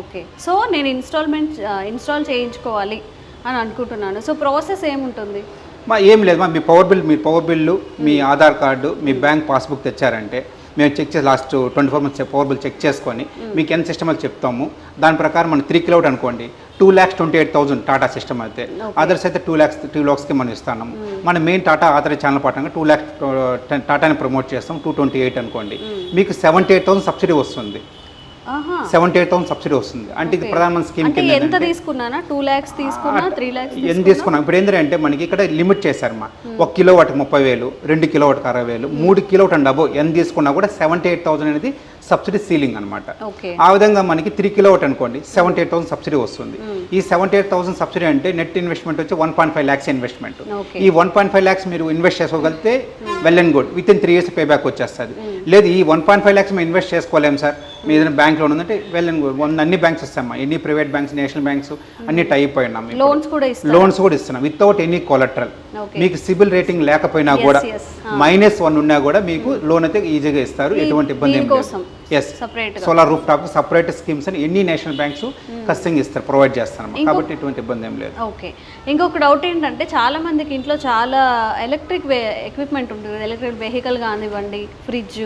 Okay. So నేను install చేయించుకోవాలి అని అనుకుంటున్నాను. సో ప్రాసెస్ ఏముంటుంది? ఏం లేదు మీ పవర్ బిల్లు, మీ ఆధార్ కార్డు, మీ బ్యాంక్ పాస్బుక్ తెచ్చారంటే మేము చెక్ చేసి last 24 months power bill check చేసుకొని మీకు ఎంత సిస్టమ్ అని చెప్తాము. దాని ప్రకారం మనం 3 కిలోవాట్ అనుకోండి 2,28,000 టాటా సిస్టమ్ అయితే, అదర్స్ అయితే 2 lakhsకి మనం ఇస్తాము. మన మెయిన్ టాటా ఆధార్ ఛానల్ పట్టంగా 2 lakhs టాటాని ప్రమోట్ చేస్తాం. 228 అనుకోండి, మీకు 78,000 సబ్సిడీ వస్తుంది. 78,000 సబ్సిడీ వస్తుంది. అంటే ఇది ప్రధానమంత్రి స్కీమ్ కింద ఎంత తీసుకున్నానా? 2 lakhs తీసుకున్నా, 3 lakhs ఎంత తీసుకున్నాం. ఇప్పుడు ఏంటంటే మనకి ఇక్కడ లిమిట్ చేశారమ్మా. 1 kilowatt 30,000, 2 kilowatt 60,000, 3 kilowatt and above ఎంత తీసుకున్నా కూడా 78,000 అనేది సబ్సిడీ సీలింగ్ అనమాట. ఆ విధంగా మనకి 3 కిలోవాట్ అనుకోండి 78,000 సబ్సిడీ వస్తుంది. ఈ 78,000 సబ్సిడీ అంటే నెట్ ఇన్వెస్ట్మెంట్ వచ్చి 1.5 lakhs ఇన్వెస్ట్మెంట్. ఈ 1.5 lakhs మీరు ఇన్వెస్ట్ చేసుకోగలిగితే well and good, with in 3 years pay back వచ్చేస్తుంది. లేదు ఈ 1.5 lakhs మేము ఇన్వెస్ట్ చేసుకోలేము సార్, మీ ఏదైనా బ్యాంక్ లోన్ ఉందంటే వెల్ అండ్ గుడ్, అన్ని బ్యాంక్స్ ఇస్తామా, ఎన్ని ప్రైవేట్ బ్యాంక్స్, నేషనల్ బ్యాంక్స్ అన్ని టైప్ అయినాం. లోన్స్ కూడా ఇస్తున్నాం వితౌట్ ఎనీ కొలెటరల్. మీకు సిబిల్ రేటింగ్ లేకపోయినా కూడా -1 ఉన్నా కూడా మీకు లోన్ అయితే ఈజీగా ఇస్తారు, ఎటువంటి ఇబ్బంది ఏం లేదు. Yes, solar rooftop separate schemes అని ఎన్ని నేషనల్ బ్యాంక్స్ ఖచ్చితంగా ఇస్తారు, ప్రొవైడ్ చేస్తాను. కాబట్టి ఎటువంటి ఇబ్బంది ఏం లేదు. ఓకే. ఇంకొక డౌట్ ఏంటంటే చాలా మందికి ఇంట్లో చాలా ఎలక్ట్రిక్ ఎక్విప్మెంట్ ఉంటుంది, ఎలక్ట్రిక్ వెహికల్ కానివ్వండి, ఫ్రిడ్జ్,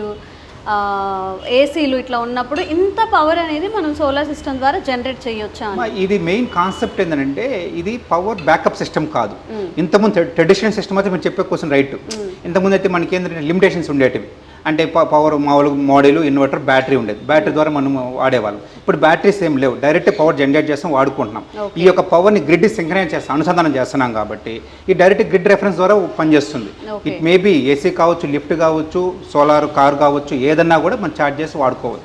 ఏసీలు ఇట్లా ఉన్నప్పుడు ఇంత పవర్ అనేది మనం సోలార్ సిస్టమ్ ద్వారా జనరేట్ చేయొచ్చా? ఇది మెయిన్ కాన్సెప్ట్ ఏంటంటే ఇది పవర్ బ్యాకప్ సిస్టమ్ కాదు. ఇంతకుముందు ట్రెడిషనల్ సిస్టమ్ అయితే మీరు చెప్పే క్వశ్చన్ రైట్. ఇంతకుముందు అయితే మనకి ఏంటంటే లిమిటేషన్స్ ఉండేటివి. అంటే పవర్ మోడల్ ఇన్వర్టర్ బ్యాటరీ ఉండేది, బ్యాటరీ ద్వారా మనం వాడేవాళ్ళం. ఇప్పుడు బ్యాటరీస్ ఏం లేవు, డైరెక్ట్ పవర్ జనరేట్ చేస్తాం, వాడుకుంటున్నాం. ఈ యొక్క పవర్ని గ్రిడ్ సింక్రనైజ్ చేస్తాం, అనుసంధానం చేస్తున్నాం కాబట్టి ఈ డైరెక్ట్ గ్రిడ్ రెఫరెన్స్ ద్వారా పనిచేస్తుంది. ఇట్ మేబీ ఏసీ కావచ్చు, లిఫ్ట్ కావచ్చు, సోలార్ కార్ కావచ్చు, ఏదన్నా కూడా మనం ఛార్జ్ చేసి వాడుకోవచ్చు.